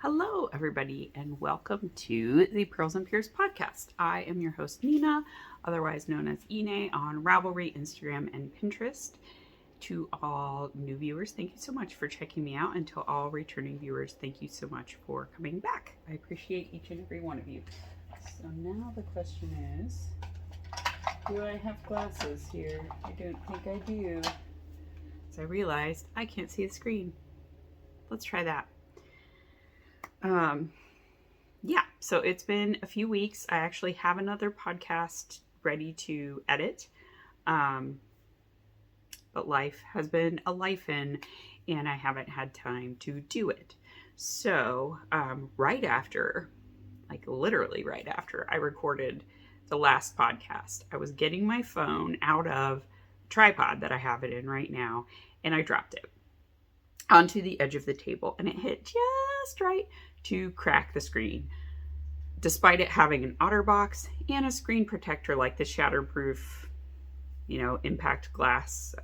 Hello, everybody, and welcome to the Purls and Pyrs podcast. I am your host, Nina, otherwise known as Ine on Ravelry, Instagram, and Pinterest. To all new viewers, thank you so much for checking me out. And to all returning viewers, thank you so much for coming back. I appreciate each and every one of you. So now the question is, do I have glasses here? I don't think I do. So I realized I can't see the screen. Let's try that. So it's been a few weeks. I actually have another podcast ready to edit. But life has been a life-in and I haven't had time to do it. So, literally right after I recorded the last podcast, I was getting my phone out of the tripod that I have it in right now, and I dropped it onto the edge of the table, and it hit just right to crack the screen. Despite it having an OtterBox and a screen protector like the shatterproof, impact glass,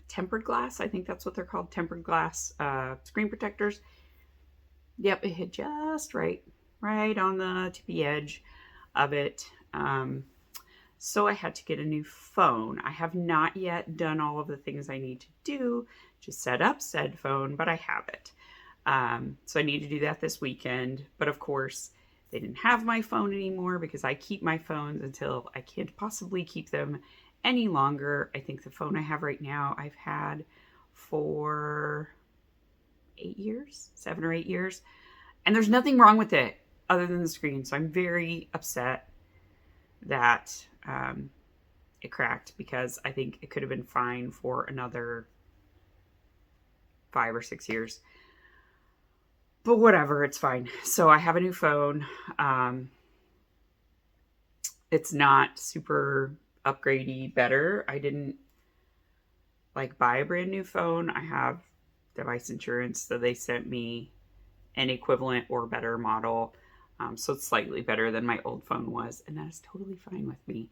tempered glass, I think that's what they're called, tempered glass screen protectors. Yep, it hit just right on the tippy edge of it. So I had to get a new phone. I have not yet done all of the things I need to do to set up said phone, but I have it. So I need to do that this weekend. But of course, they didn't have my phone anymore because I keep my phones until I can't possibly keep them any longer. I think the phone I have right now, I've had for 7 or 8 years. And there's nothing wrong with it other than the screen. So I'm very upset that it cracked, because I think it could have been fine for another 5 or 6 years. But whatever, it's fine. So I have a new phone. It's not super upgradey better. I didn't buy a brand new phone. I have device insurance, so they sent me an equivalent or better model. So it's slightly better than my old phone was, and that is totally fine with me.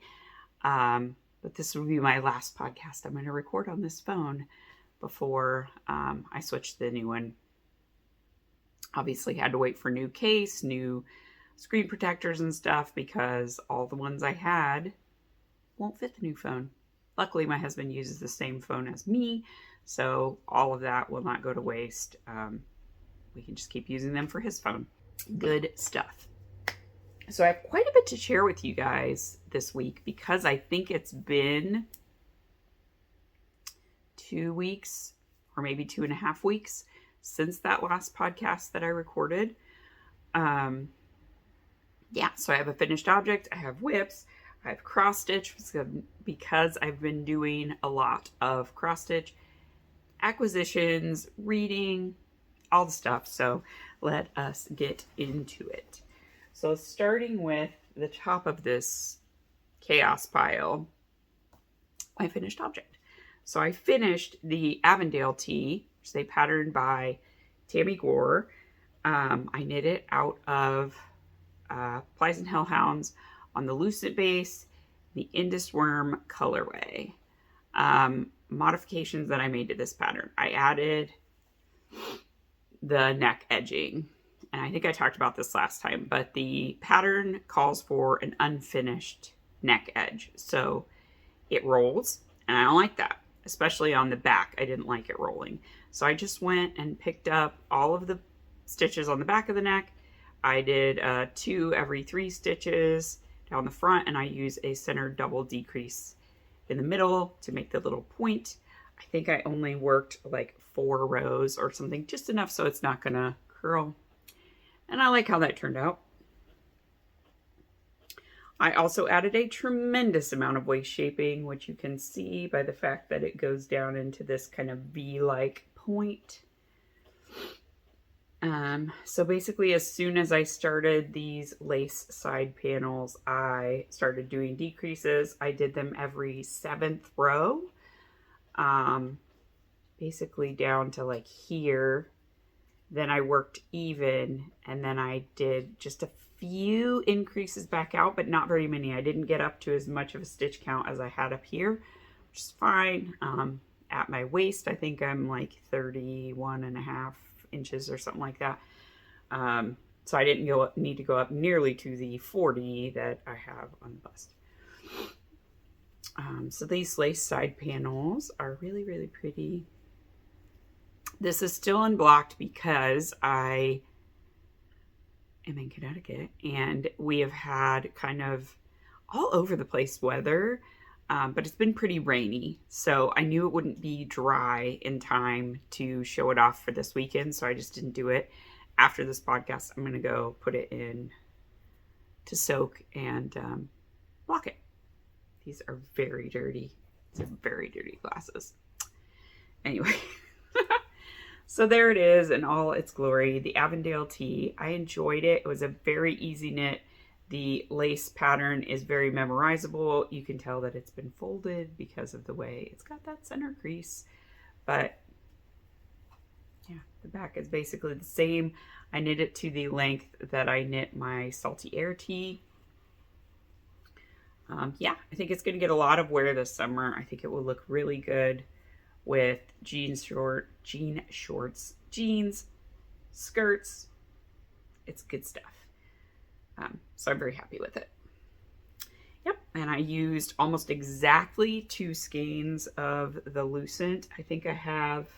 But this will be my last podcast I'm going to record on this phone before I switch to the new one. Obviously had to wait for new case, new screen protectors and stuff, because all the ones I had won't fit the new phone. Luckily, my husband uses the same phone as me, so all of that will not go to waste. We can just keep using them for his phone. Good stuff. So I have quite a bit to share with you guys this week, because I think it's been 2 weeks or maybe 2.5 weeks since that last podcast that I recorded. So I have a finished object. I have whips. I have cross stitch, because I've been doing a lot of cross stitch acquisitions, reading, all the stuff. So let us get into it. So starting with the top of this chaos pile, my finished object. So I finished the Avondale tee, which they patterned by Tammy Gore. I knit it out of Plies and Hellhounds on the Lucent base, the Indus Worm colorway. Modifications that I made to this pattern. I added the neck edging, and I think I talked about this last time, but the pattern calls for an unfinished neck edge. So it rolls, and I don't like that, especially on the back. I didn't like it rolling. So I just went and picked up all of the stitches on the back of the neck. I did 2 every 3 stitches down the front, and I use a centered double decrease in the middle to make the little point. I think I only worked 4 rows or something, just enough so it's not gonna curl. And I like how that turned out. I also added a tremendous amount of waist shaping, which you can see by the fact that it goes down into this kind of V-like point. So basically, as soon as I started these lace side panels, I started doing decreases. I did them every 7th row, basically down to here. Then I worked even, and then I did just a few increases back out, but not very many. I didn't get up to as much of a stitch count as I had up here, which is fine. At my waist, I think I'm 31.5 inches or something like that. So I didn't need to go up nearly to the 40 that I have on the bust. So these lace side panels are really, really pretty. This is still unblocked because I am in Connecticut and we have had kind of all over the place weather, but it's been pretty rainy. So I knew it wouldn't be dry in time to show it off for this weekend. So I just didn't do it. After this podcast, I'm going to go put it in to soak and block it. These are very dirty. These are very dirty glasses. Anyway, so there it is in all its glory. The Avondale tee. I enjoyed it. It was a very easy knit. The lace pattern is very memorizable. You can tell that it's been folded because of the way it's got that center crease. But yeah, the back is basically the same. I knit it to the length that I knit my Salty Air tee. Yeah, I think it's going to get a lot of wear this summer. I think it will look really good with jean shorts, jeans, skirts. It's good stuff. So I'm very happy with it. Yep, and I used almost exactly 2 skeins of the Lucent. I think I have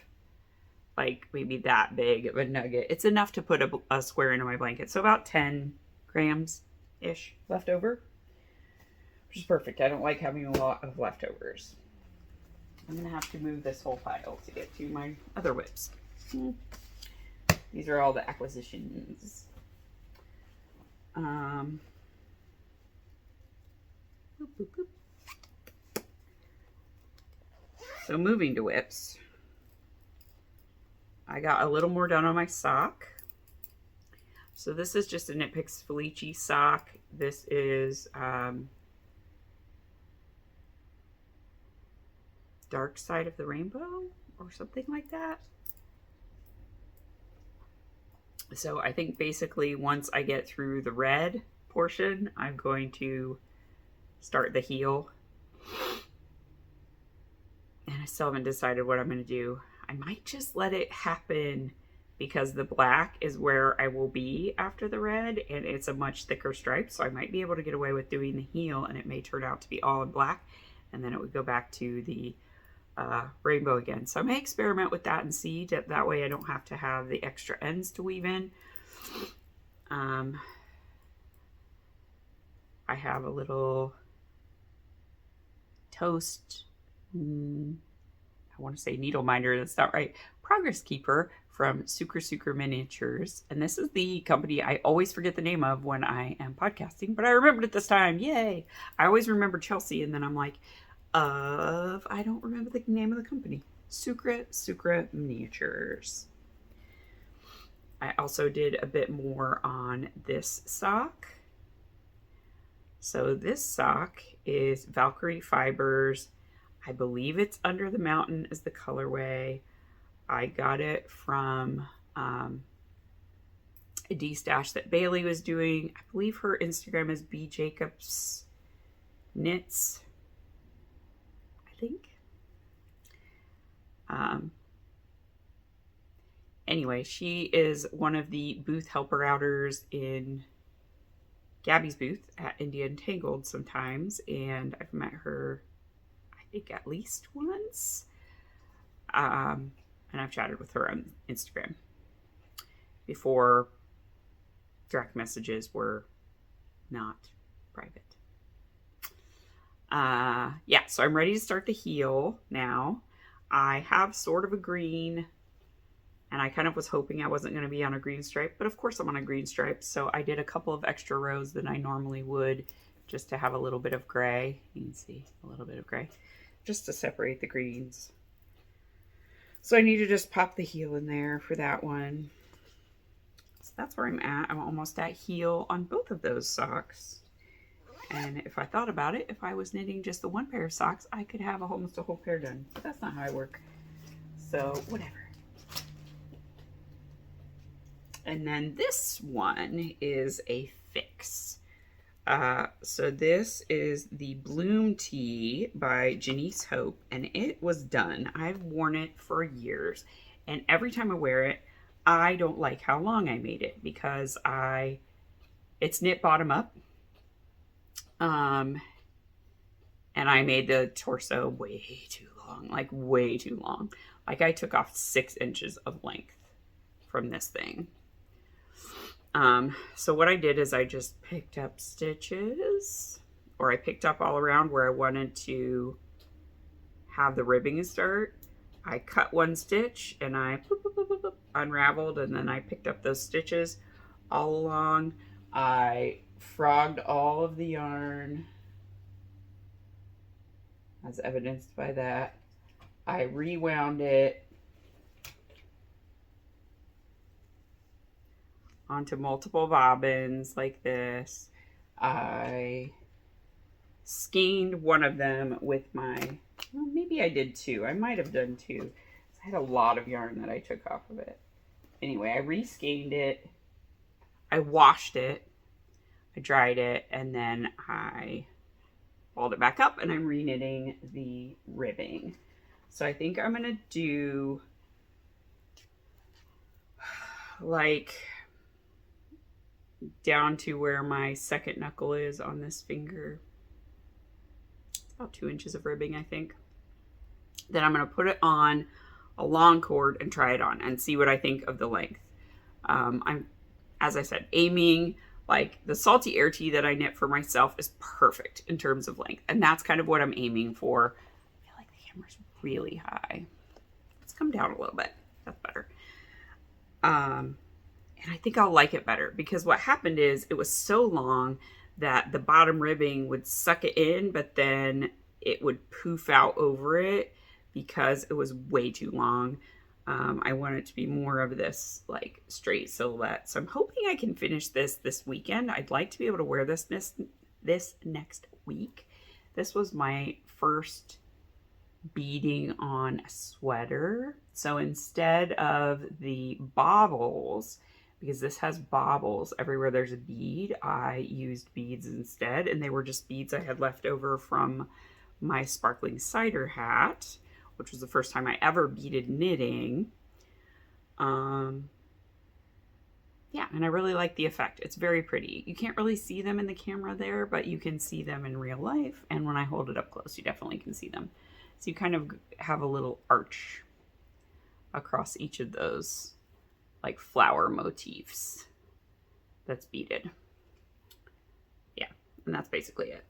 like maybe that big of a nugget. It's enough to put a square into my blanket. So about 10 grams-ish left over, which is perfect. I don't like having a lot of leftovers. I'm going to have to move this whole pile to get to my other whips. These are all the acquisitions. Boop, boop, boop. So moving to whips. I got a little more done on my sock. So this is just a Knit Picks Felici sock. This is Dark Side of the Rainbow or something like that. So I think basically once I get through the red portion, I'm going to start the heel. And I still haven't decided what I'm going to do. I might just let it happen because the black is where I will be after the red and it's a much thicker stripe. So I might be able to get away with doing the heel and it may turn out to be all in black and then it would go back to the rainbow again. So I may experiment with that and see that way I don't have to have the extra ends to weave in. I have a little toast, I want to say needle minder, that's not right, progress keeper from Sucre Miniatures. And this is the company I always forget the name of when I am podcasting, but I remembered it this time. Yay! I always remember Chelsea and then I'm like, I don't remember the name of the company. Sucre Miniatures. I also did a bit more on this sock. So this sock is Valkyrie Fibers. I believe it's Under the Mountain is the colorway. I got it from a D-stash that Bailey was doing. I believe her Instagram is B Jacobs Knits, I think. Anyway, she is one of the booth helper outers in Gabby's booth at India Entangled sometimes, and I've met her, I think, at least once. And I've chatted with her on Instagram before direct messages were not private. Yeah, so I'm ready to start the heel now. I have sort of a green, and I kind of was hoping I wasn't going to be on a green stripe, but of course I'm on a green stripe, so I did a couple of extra rows than I normally would just to have a little bit of gray. You can see a little bit of gray just to separate the greens. So I need to just pop the heel in there for that one. So that's where I'm at. I'm almost at heel on both of those socks. And if I thought about it, if I was knitting just the one pair of socks, I could have almost a whole pair done. But that's not how I work. So whatever. And then this one is a fix. So this is the Bloom Tee by Janice Hope, and it was done. I've worn it for years, and every time I wear it, I don't like how long I made it because it's knit bottom up. And I made the torso way too long, like way too long. Like I took off 6 inches of length from this thing. So what I did is I just picked up stitches, or I picked up all around where I wanted to have the ribbing start. I cut 1 stitch and I unraveled, and then I picked up those stitches all along. I frogged all of the yarn, as evidenced by that. I rewound it onto multiple bobbins like this. I skeined one of them with my, well, maybe I did 2. I might have done 2. I had a lot of yarn that I took off of it. Anyway, I re-skeined it. I washed it. I dried it, and then I fold it back up, and I'm re-knitting the ribbing. So I think I'm gonna do like down to where my second knuckle is on this finger. It's about 2 inches of ribbing, I think. Then I'm gonna put it on a long cord and try it on and see what I think of the length. I'm, as I said, aiming like the Salty Air Tee that I knit for myself is perfect in terms of length. And that's kind of what I'm aiming for. I feel like the camera's really high. Let's come down a little bit. That's better. And I think I'll like it better because what happened is it was so long that the bottom ribbing would suck it in, but then it would poof out over it because it was way too long. I want it to be more of this like straight silhouette. So I'm hoping I can finish this weekend. I'd like to be able to wear this next week. This was my first beading on a sweater. So instead of the baubles, because this has baubles everywhere there's a bead, I used beads instead. And they were just beads I had left over from my sparkling cider hat, which was the first time I ever beaded knitting. Yeah, and I really like the effect. It's very pretty. You can't really see them in the camera there, but you can see them in real life. And when I hold it up close, you definitely can see them. So you kind of have a little arch across each of those like flower motifs that's beaded. Yeah, and that's basically it.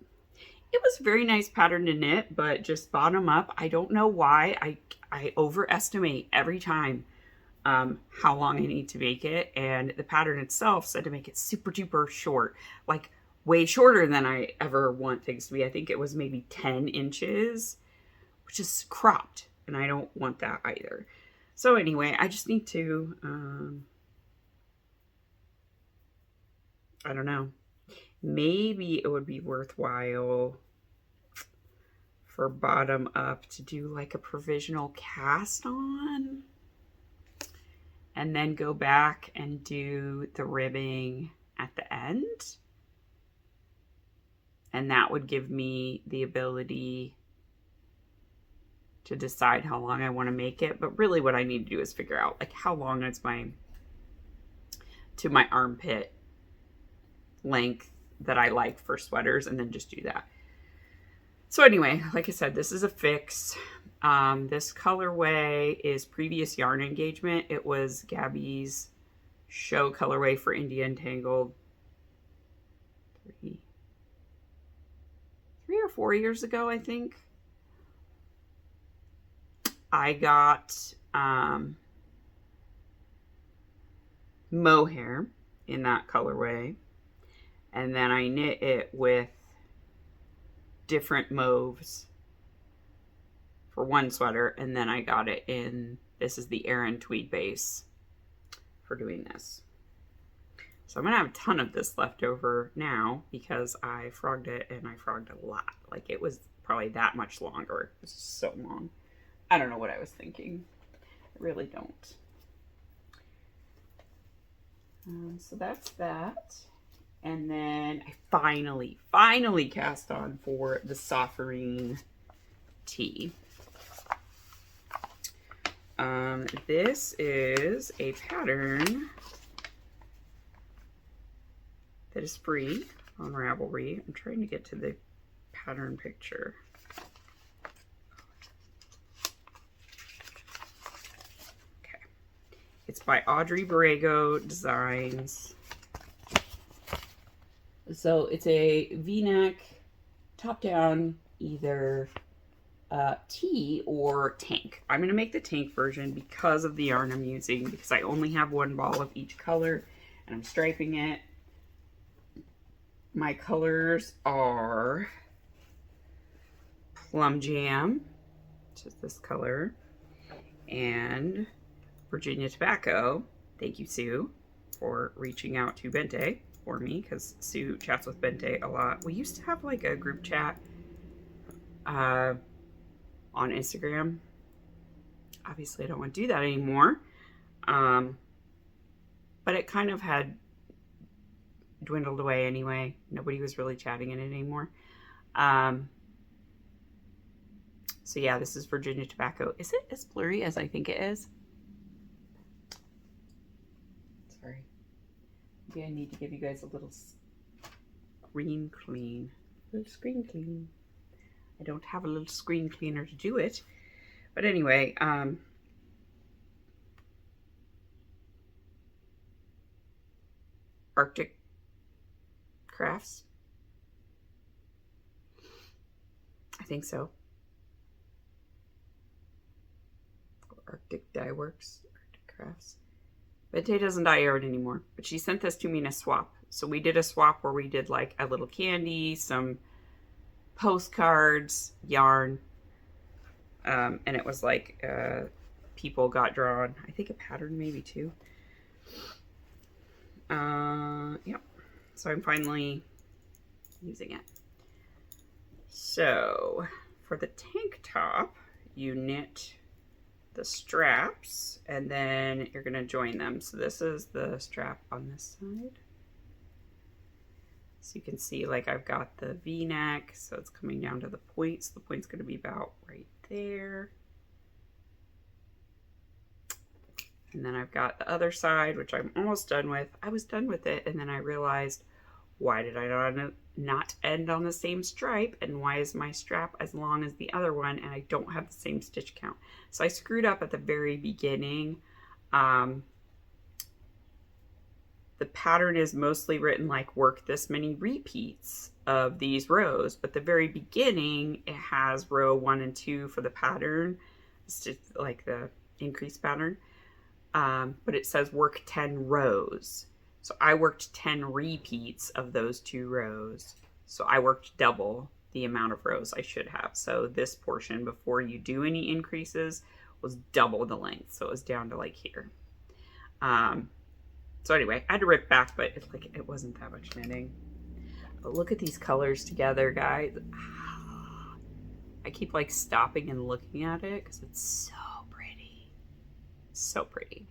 It was a very nice pattern to knit, but just bottom up. I don't know why. I overestimate every time how long I need to make it. And the pattern itself said to make it super duper short, like way shorter than I ever want things to be. I think it was maybe 10 inches, which is cropped. And I don't want that either. So anyway, I just need to, I don't know. Maybe it would be worthwhile for bottom up to do like a provisional cast on and then go back and do the ribbing at the end. And that would give me the ability to decide how long I want to make it. But really what I need to do is figure out like how long is my armpit length that I like for sweaters, and then just do that. So anyway, like I said, this is a fix. This colorway is previous yarn engagement. It was Gabby's show colorway for India Entangled 3 or 4 years ago, I think. I got mohair in that colorway. And then I knit it with different mauves for one sweater. And then I got it in, this is the Aran tweed base for doing this. So I'm going to have a ton of this left over now because I frogged it, and I frogged a lot. Like it was probably that much longer. It was so long. I don't know what I was thinking. I really don't. So that's that. And then I finally cast on for the Sofferine tee. This is a pattern that is free on Ravelry. I'm trying to get to the pattern picture. Okay. It's by Audrey Borrego Designs. So it's a V-neck, top down, either T or tank. I'm going to make the tank version because of the yarn I'm using, because I only have one ball of each color and I'm striping it. My colors are Plum Jam, which is this color, and Virginia Tobacco. Thank you, Sue, for reaching out to Bente for me, because Sue chats with Bente a lot. We used to have like a group chat on Instagram. Obviously, I don't want to do that anymore. But it kind of had dwindled away anyway. Nobody was really chatting in it anymore. So yeah, this is Virginia Tobacco. Is it as blurry as I think it is? Sorry. Maybe I need to give you guys a little screen clean. A little screen clean. I don't have a little screen cleaner to do it. But anyway, Arctic Crafts. I think so. Arctic Dye Works. Arctic Crafts. Bente doesn't dye yarn anymore, but she sent this to me in a swap. So we did a swap where we did like a little candy, some postcards, yarn, and it was like people got drawn. I think a pattern maybe too. Yep. So I'm finally using it. So for the tank top, you knit the straps and then you're going to join them. So this is the strap on this side. So you can see like I've got the V-neck, so it's coming down to the point. So the point's going to be about right there. And then I've got the other side, which I'm almost done with. I was done with it, and then I realized, why did I not end on the same stripe? And why is my strap as long as the other one, and I don't have the same stitch count? So I screwed up at the very beginning. The pattern is mostly written like work this many repeats of these rows, but the very beginning, it has row 1 and 2 for the pattern. It's just like the increase pattern. But it says work 10 rows. So I worked 10 repeats of those 2 rows. So I worked double the amount of rows I should have. So this portion, before you do any increases, was double the length. So it was down to like here. So anyway, I had to rip back, but it's like it wasn't that much knitting. But look at these colors together, guys. I keep like stopping and looking at it because it's so pretty. So pretty.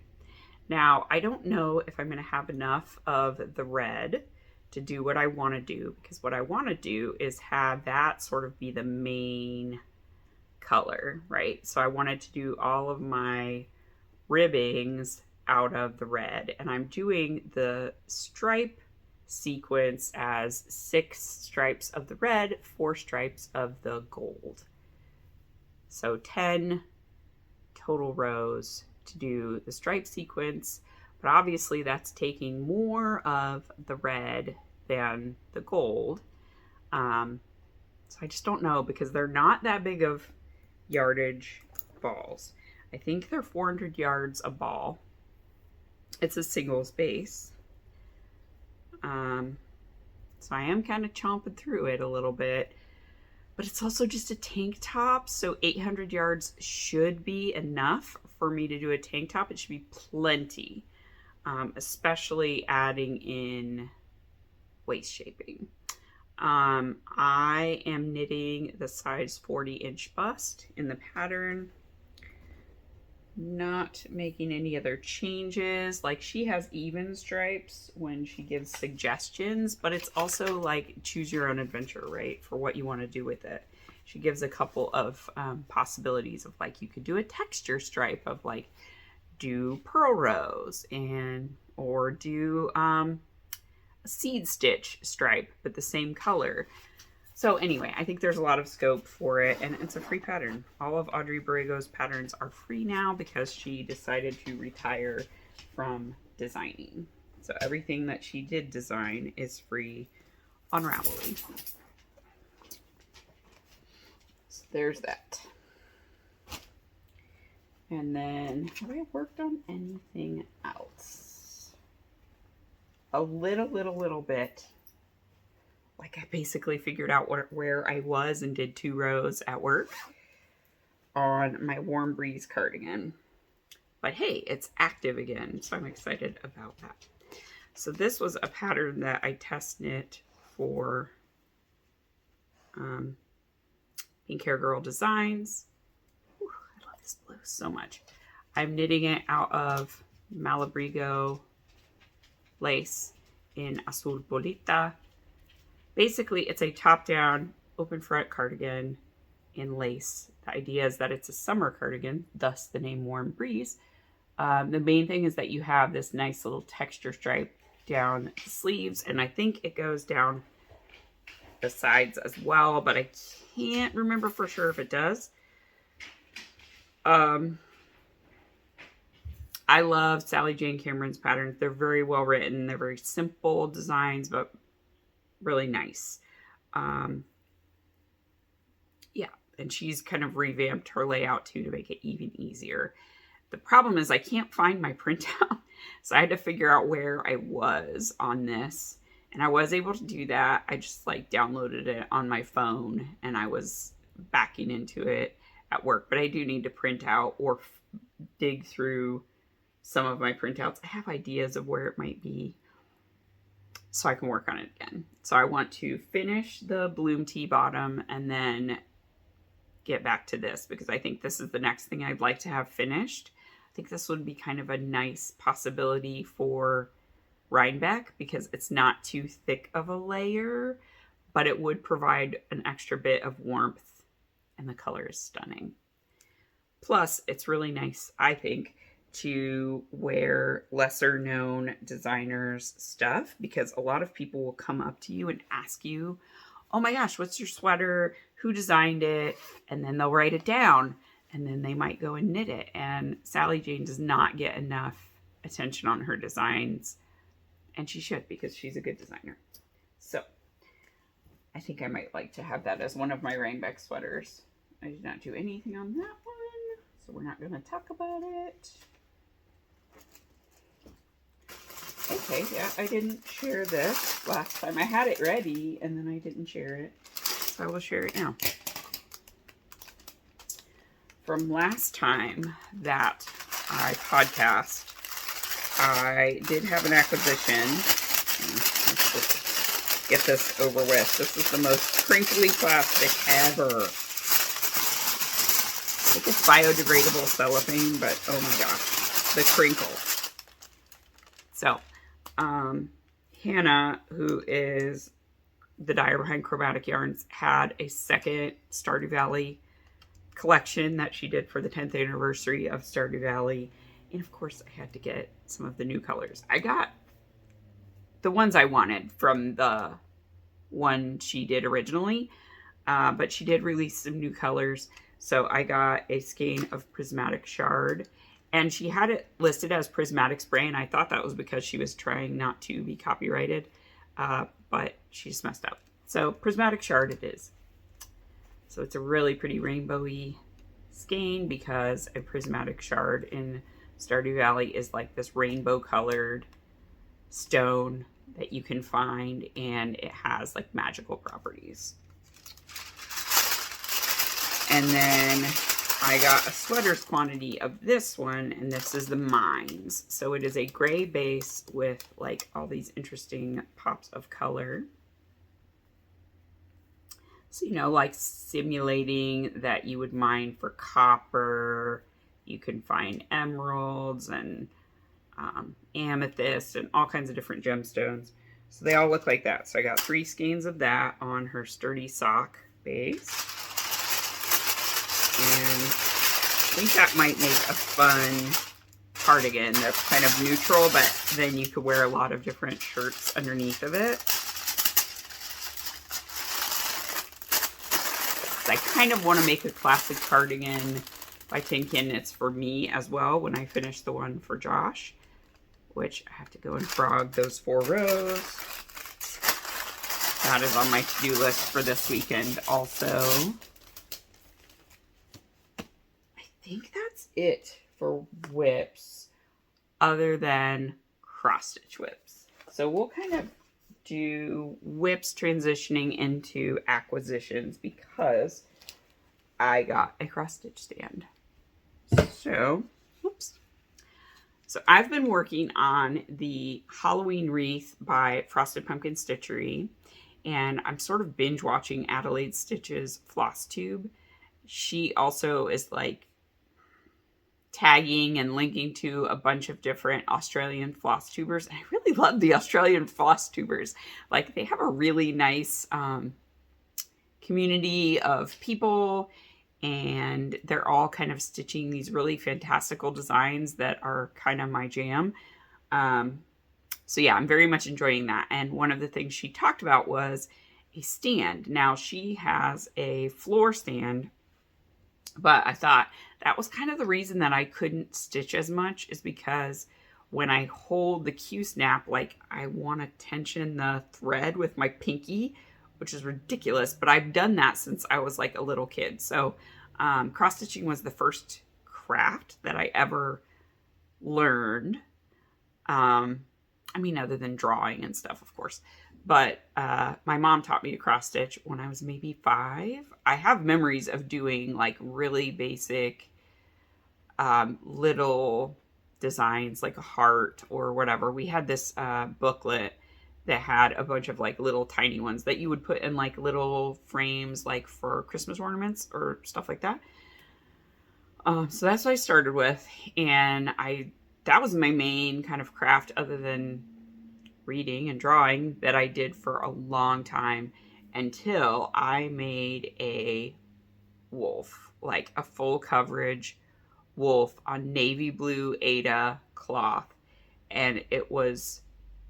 Now, I don't know if I'm going to have enough of the red to do what I want to do, because what I want to do is have that sort of be the main color, right? So I wanted to do all of my ribbings out of the red, and I'm doing the stripe sequence as 6 stripes of the red, 4 stripes of the gold. So 10 total rows to do the stripe sequence, but obviously that's taking more of the red than the gold. So I just don't know, because they're not that big of yardage balls. I think they're 400 yards a ball. It's a singles base. So I am kind of chomping through it a little bit, but it's also just a tank top. So 800 yards should be enough for me to do a tank top. It should be plenty, especially adding in waist shaping. I am knitting the size 40-inch bust in the pattern. Not making any other changes. Like, she has even stripes when she gives suggestions, but it's also like choose your own adventure, right? For what you want to do with it. she gives a couple of possibilities of like, you could do a texture stripe of like, do purl rows or do a seed stitch stripe, but the same color. So anyway, I think there's a lot of scope for it, and it's a free pattern. All of Audrey Borrego's patterns are free now because she decided to retire from designing. So everything that she did design is free on Ravelry. So there's that. And then, have I worked on anything else? A little bit. Like, I basically figured out where I was and did 2 rows at work on my Warm Breeze cardigan. But hey, it's active again, so I'm excited about that. So this was a pattern that I test knit for Pink Hair Girl Designs. Ooh, I love this blue so much. I'm knitting it out of Malabrigo lace in Azul Bolita. Basically, it's a top-down, open front cardigan in lace. The idea is that it's a summer cardigan, thus the name Warm Breeze. The main thing is that you have this nice little texture stripe down the sleeves, and I think it goes down the sides as well, but I can't remember for sure if it does. I love Sally Jane Cameron's patterns. They're very well written. They're very simple designs, but really nice. Yeah, and she's kind of revamped her layout too to make it even easier. The problem is I can't find my printout, so I had to figure out where I was on this, and I was able to do that. I just like downloaded it on my phone, and I was backing into it at work, but I do need to print out or dig through some of my printouts. I have ideas of where it might be, so I can work on it again. So I want to finish the Bloom Tea bottom and then get back to this, because I think this is the next thing I'd like to have finished. I think this would be kind of a nice possibility for Rhinebeck because it's not too thick of a layer, but it would provide an extra bit of warmth, and the color is stunning. Plus, it's really nice, I think, to wear lesser known designers stuff, because a lot of people will come up to you and ask you, oh my gosh, what's your sweater? Who designed it? And then they'll write it down, and then they might go and knit it. And Sally Jane does not get enough attention on her designs, and she should, because she's a good designer. So I think I might like to have that as one of my Rhinebeck sweaters. I did not do anything on that one, so we're not going to talk about it. Okay, yeah, I didn't share this last time. I had it ready, and then I didn't share it. So I will share it now. From last time that I podcast, I did have an acquisition. Let's just get this over with. This is the most crinkly plastic ever. I think it's biodegradable cellophane, but oh my gosh, the crinkle. So, Hannah, who is the dyer behind Chromatic Yarns, had a second Stardew Valley collection that she did for the 10th anniversary of Stardew Valley. And of course, I had to get some of the new colors. I got the ones I wanted from the one she did originally, but she did release some new colors. So I got a skein of Prismatic Shard, and she had it listed as Prismatic Spray, and I thought that was because she was trying not to be copyrighted, but she just messed up. So Prismatic Shard it is. So it's a really pretty rainbowy skein, because a Prismatic Shard in Stardew Valley is like this rainbow colored stone that you can find, and it has like magical properties. And then I got a sweater's quantity of this one, and this is the Mines. So it is a gray base with like all these interesting pops of color. So, you know, like simulating that you would mine for copper. You can find emeralds and amethyst and all kinds of different gemstones. So they all look like that. So I got 3 skeins of that on her sturdy sock base. And I think that might make a fun cardigan that's kind of neutral, but then you could wear a lot of different shirts underneath of it. I kind of want to make a classic cardigan by thinking it's for me as well when I finish the one for Josh, which I have to go and frog those 4 rows. That is on my to-do list for this weekend also. I think that's it for whips other than cross-stitch whips. So we'll kind of do whips transitioning into acquisitions because I got a cross-stitch stand. So, oops. So I've been working on the Halloween wreath by Frosted Pumpkin Stitchery, and I'm sort of binge watching Adelaide Stitch's floss tube. She also is like tagging and linking to a bunch of different Australian floss tubers. And I really love the Australian floss tubers. Like, they have a really nice community of people, and they're all kind of stitching these really fantastical designs that are kind of my jam. So yeah, I'm very much enjoying that. And one of the things she talked about was a stand. Now, she has a floor stand, but I thought that was kind of the reason that I couldn't stitch as much, is because when I hold the Q-snap, like, I want to tension the thread with my pinky, which is ridiculous, but I've done that since I was like a little kid. So cross-stitching was the first craft that I ever learned. I mean, other than drawing and stuff, of course. But my mom taught me to cross-stitch when I was maybe 5. I have memories of doing like really basic little designs, like a heart or whatever. We had this booklet that had a bunch of like little tiny ones that you would put in like little frames, like for Christmas ornaments or stuff like that. So that's what I started with. And that was my main kind of craft, other than reading and drawing, that I did for a long time, until I made a wolf, like a full coverage wolf on navy blue Aida cloth. And it was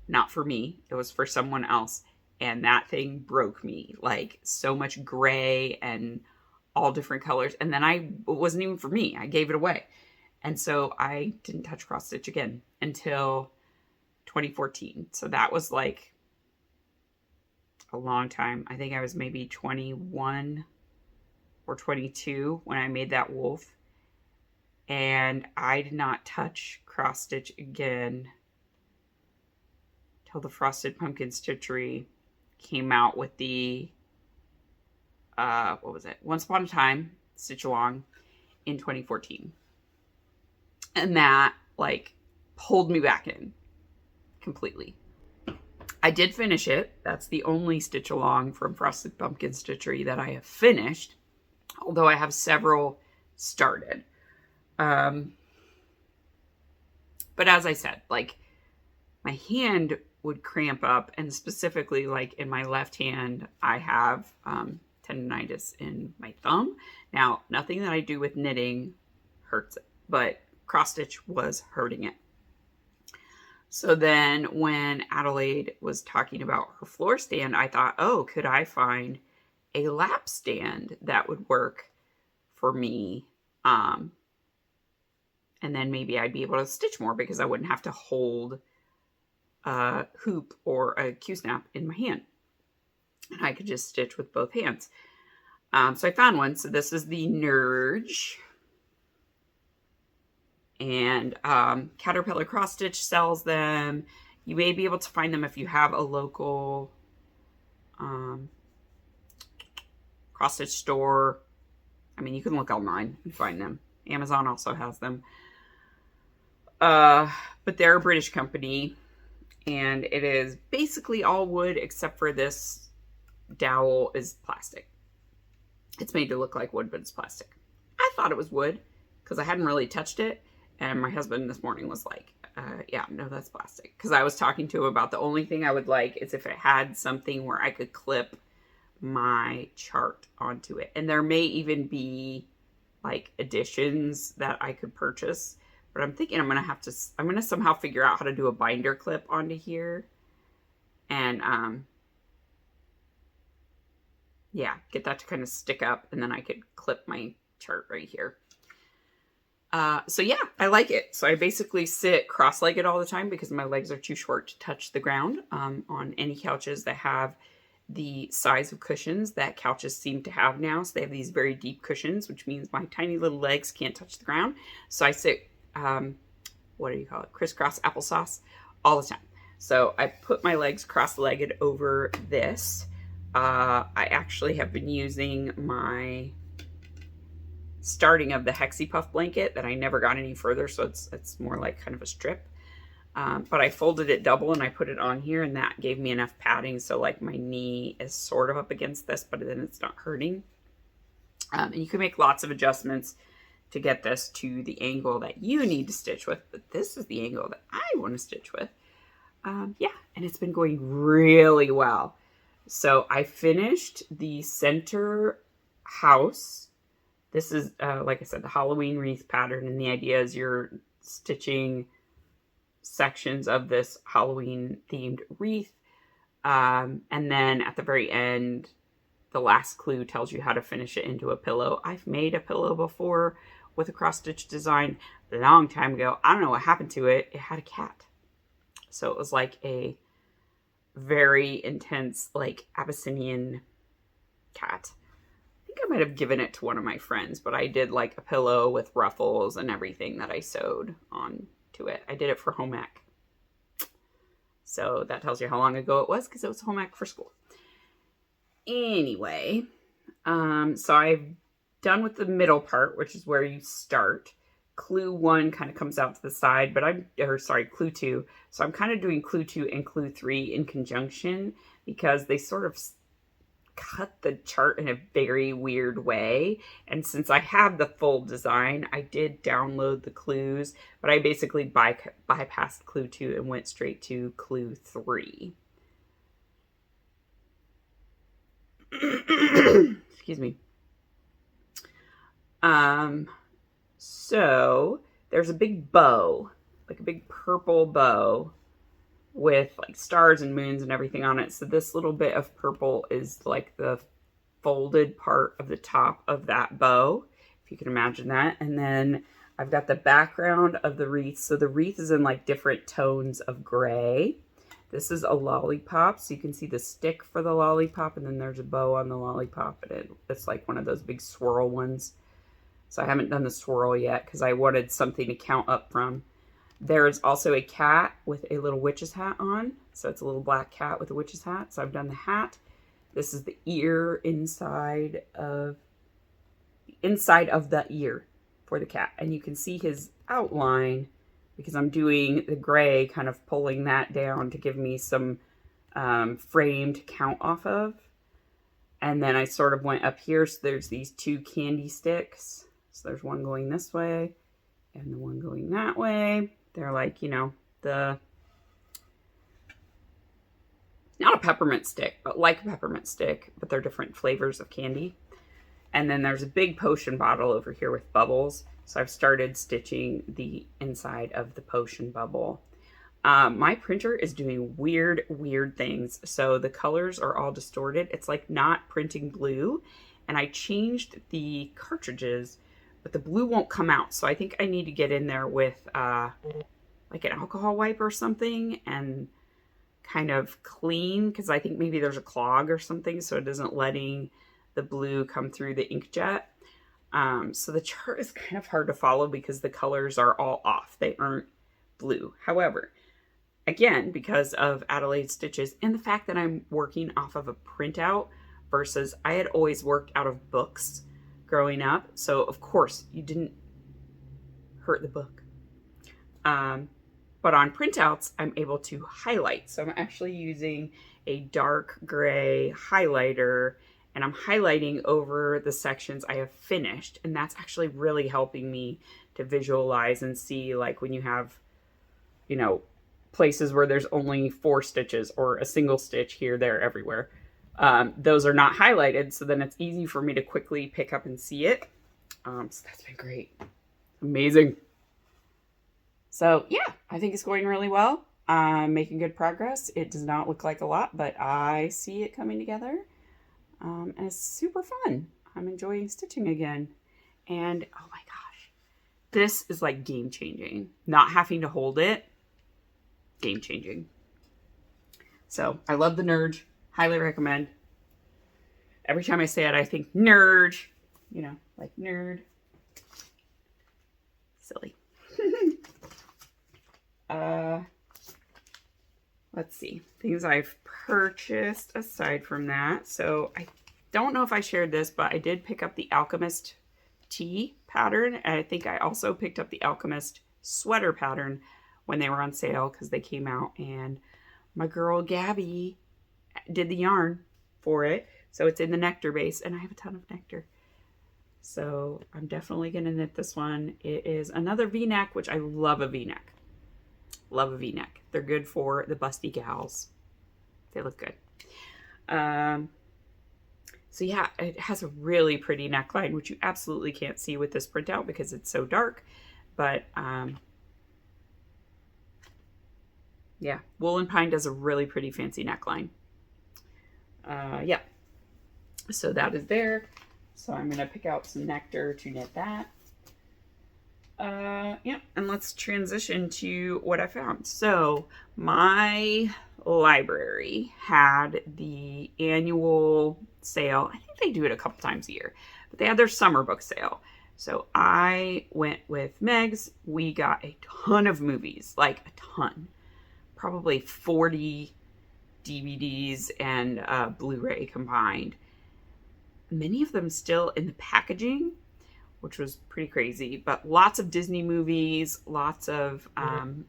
not for me, it was for someone else. And that thing broke me, like so much gray and all different colors. And then it wasn't even for me. I gave it away. And so I didn't touch cross stitch again until 2014. So that was like a long time. I think I was maybe 21 or 22 when I made that wolf. And I did not touch cross stitch again till the Frosted Pumpkin Stitchery came out with the what was it? Once Upon a Time Stitch Along in 2014. And that like pulled me back in completely. I did finish it. That's the only stitch along from Frosted Pumpkin Stitchery that I have finished, although I have several started. But as I said, like, my hand would cramp up, and specifically like in my left hand, I have tendonitis in my thumb. Now, nothing that I do with knitting hurts it, but cross stitch was hurting it. So then when Adelaide was talking about her floor stand, I thought, oh, could I find a lap stand that would work for me? And then maybe I'd be able to stitch more because I wouldn't have to hold a hoop or a Q-snap in my hand. And I could just stitch with both hands. So I found one. So this is the Nurge. And Caterpillar Cross Stitch sells them. You may be able to find them if you have a local cross stitch store. I mean, you can look online and find them. Amazon also has them. But they're a British company, and it is basically all wood except for this dowel is plastic. It's made to look like wood, but it's plastic. I thought it was wood because I hadn't really touched it. And my husband this morning was like, yeah, no, that's plastic. Because I was talking to him about the only thing I would like is if it had something where I could clip my chart onto it. And there may even be like additions that I could purchase. But I'm thinking I'm going to somehow figure out how to do a binder clip onto here. And, yeah, get that to kind of stick up, and then I could clip my chart right here. So yeah, I like it. So I basically sit cross-legged all the time because my legs are too short to touch the ground on any couches that have the size of cushions that couches seem to have now. So they have these very deep cushions, which means my tiny little legs can't touch the ground. So I sit, what do you call it? Crisscross applesauce all the time. So I put my legs cross-legged over this. I actually have been using my starting of the Hexie Puff blanket that I never got any further, so it's more like kind of a strip. But I folded it double and I put it on here, and that gave me enough padding so like my knee is sort of up against this, but then it's not hurting. And you can make lots of adjustments to get this to the angle that you need to stitch with, but this is the angle that I want to stitch with. Yeah, and it's been going really well. So I finished the center house. This is, like I said, the Halloween wreath pattern, and the idea is you're stitching sections of this Halloween-themed wreath, and then at the very end, the last clue tells you how to finish it into a pillow. I've made a pillow before with a cross-stitch design a long time ago. I don't know what happened to it. It had a cat. So it was like a very intense, like, Abyssinian cat. I might have given it to one of my friends, but I did like a pillow with ruffles and everything that I sewed on to it. I did it for home ec. So that tells you how long ago it was, because it was home ec for school. Anyway, so I've done with the middle part, which is where you start. Clue 1 kind of comes out to the side, but clue 2. So I'm kind of doing clue 2 and clue 3 in conjunction because they sort of cut the chart in a very weird way. And since I have the full design, I did download the clues, but I basically bypassed clue 2 and went straight to clue 3. Excuse me. So there's a big bow, like a big purple bow with like stars and moons and everything on it. So this little bit of purple is like the folded part of the top of that bow, if you can imagine that. And then I've got the background of the wreath. So the wreath is in like different tones of gray. This is a lollipop, so you can see the stick for the lollipop, and then there's a bow on the lollipop, and it's like one of those big swirl ones. So I haven't done the swirl yet because I wanted something to count up from. There is also a cat with a little witch's hat on. So it's a little black cat with a witch's hat. So I've done the hat. This is the ear inside of the ear for the cat. And you can see his outline because I'm doing the gray, kind of pulling that down to give me some frame to count off of. And then I sort of went up here. So there's these 2 candy sticks. So there's one going this way and the one going that way. They're like, you know, not a peppermint stick, but like a peppermint stick, but they're different flavors of candy. And then there's a big potion bottle over here with bubbles. So I've started stitching the inside of the potion bubble. My printer is doing weird things. So the colors are all distorted. It's like not printing blue. And I changed the cartridges, but the blue won't come out. So I think I need to get in there with like an alcohol wipe or something and kind of clean, because I think maybe there's a clog or something, so it isn't letting the blue come through the inkjet. So the chart is kind of hard to follow because the colors are all off. They aren't blue. However, again, because of Adelaide Stitches and the fact that I'm working off of a printout versus I had always worked out of books growing up. So of course you didn't hurt the book. But on printouts, I'm able to highlight. So I'm actually using a dark gray highlighter, and I'm highlighting over the sections I have finished. And that's actually really helping me to visualize and see, like when you have, you know, places where there's only 4 stitches or a single stitch here, there, everywhere. Those are not highlighted, so then it's easy for me to quickly pick up and see it. So that's been great. Amazing. So yeah, I think it's going really well. I'm making good progress. It does not look like a lot, but I see it coming together. And it's super fun. I'm enjoying stitching again. And oh my gosh, this is like game changing. Not having to hold it, game changing. So I love the Nerd. Highly recommend. Every time I say it, I think nerd. You know, like nerd. Silly. Let's see. Things I've purchased aside from that. So I don't know if I shared this, but I did pick up the Alchemist tee pattern. And I think I also picked up the Alchemist sweater pattern when they were on sale because they came out. And my girl Gabby did the yarn for it. So it's in the nectar base, and I have a ton of nectar. So I'm definitely going to knit this one. It is another V-neck, which I love a V-neck. Love a V-neck. They're good for the busty gals. They look good. So yeah, it has a really pretty neckline, which you absolutely can't see with this printout because it's so dark. But yeah, Wool and Pine does a really pretty fancy neckline. Yeah. So that is there. So I'm going to pick out some nectar to knit that. Yeah, and let's transition to what I found. So my library had the annual sale. I think they do it a couple times a year, but they had their summer book sale. So I went with Megs. We got a ton of movies, like a ton, probably 40 DVDs and Blu-ray combined. Many of them still in the packaging, which was pretty crazy, but lots of Disney movies, lots of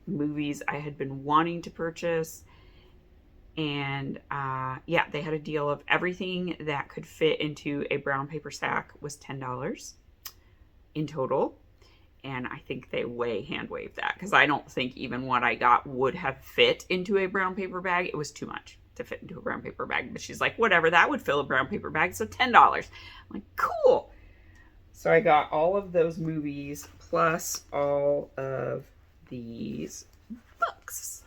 movies I had been wanting to purchase. And yeah, they had a deal of everything that could fit into a brown paper sack was $10 in total. And I think they way hand waved that because I don't think even what I got would have fit into a brown paper bag. It was too much to fit into a brown paper bag. But she's like, whatever, that would fill a brown paper bag. So $10. I'm like, cool. So I got all of those movies plus all of these books.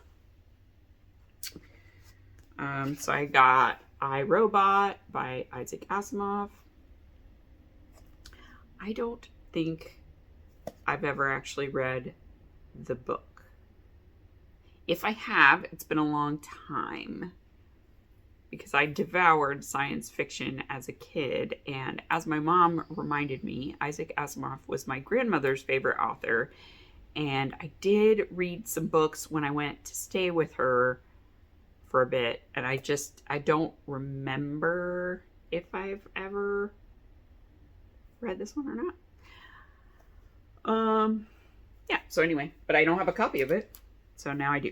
So I got I, Robot by Isaac Asimov. I don't think I've ever actually read the book. If I have, it's been a long time because I devoured science fiction as a kid. And as my mom reminded me, Isaac Asimov was my grandmother's favorite author. And I did read some books when I went to stay with her for a bit. And I don't remember if I've ever read this one or not. Yeah, so anyway, but I don't have a copy of it. So now I do.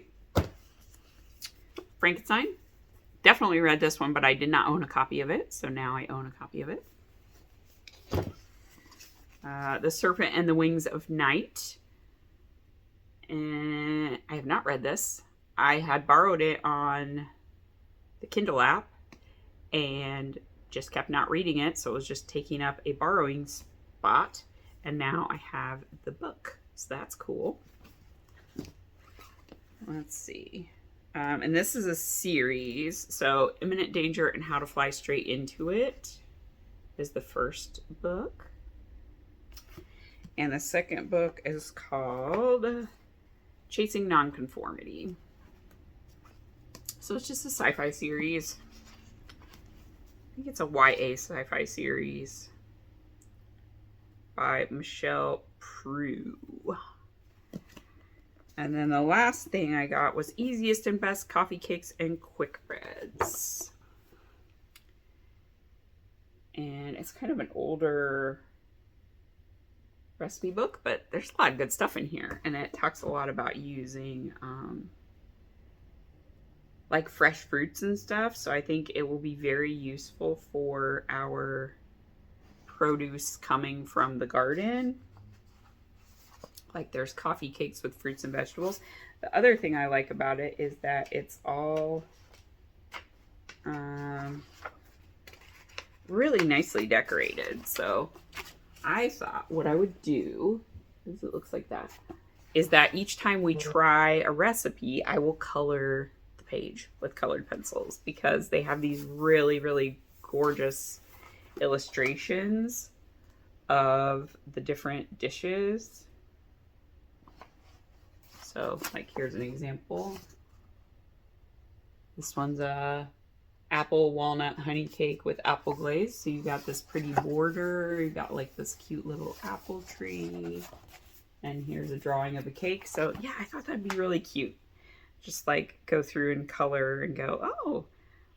Frankenstein. Definitely read this one, but I did not own a copy of it. So now I own a copy of it. The Serpent and the Wings of Night. And I have not read this. I had borrowed it on the Kindle app and just kept not reading it. So it was just taking up a borrowing spot. And now I have the book. So that's cool. Let's see. And this is a series. So Imminent Danger and How to Fly Straight into It is the first book. And the second book is called Chasing Nonconformity. So it's just a sci-fi series. I think it's a YA sci-fi series by Michelle Prue. And then the last thing I got was Easiest and Best Coffee Cakes and Quick Breads. And it's kind of an older recipe book, but there's a lot of good stuff in here. And it talks a lot about using like fresh fruits and stuff. So I think it will be very useful for our produce coming from the garden. Like there's coffee cakes with fruits and vegetables. The other thing I like about it is that it's all really nicely decorated. So I thought what I would do, because it looks like that, is that each time we try a recipe, I will color the page with colored pencils because they have these really, really gorgeous illustrations of the different dishes. So, like, here's an example. This one's a apple walnut honey cake with apple glaze. So you got this pretty border. You got like this cute little apple tree. And here's a drawing of a cake. So yeah, I thought that'd be really cute. Just like go through and color and go, oh,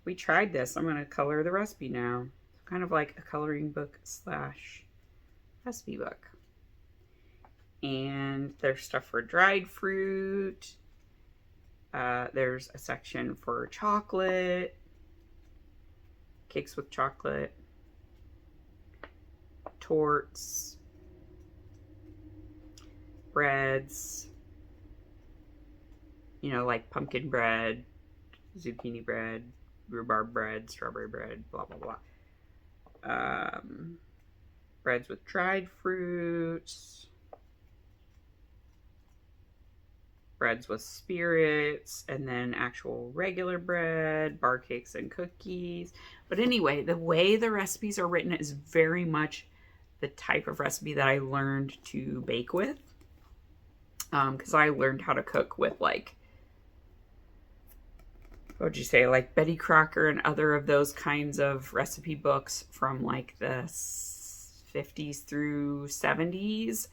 we tried this. I'm going to color the recipe now. Kind of like a coloring book slash recipe book. And there's stuff for dried fruit. There's a section for chocolate. Cakes with chocolate. Torts. Breads. You know, like pumpkin bread, zucchini bread, rhubarb bread, strawberry bread, blah, blah, blah. Breads with dried fruits. Breads with spirits, and then actual regular bread, bar cakes and cookies. But anyway, the way the recipes are written is very much the type of recipe that I learned to bake with. Because I learned how to cook with, like, what would you say, like Betty Crocker and other of those kinds of recipe books from like the 50s through 70s.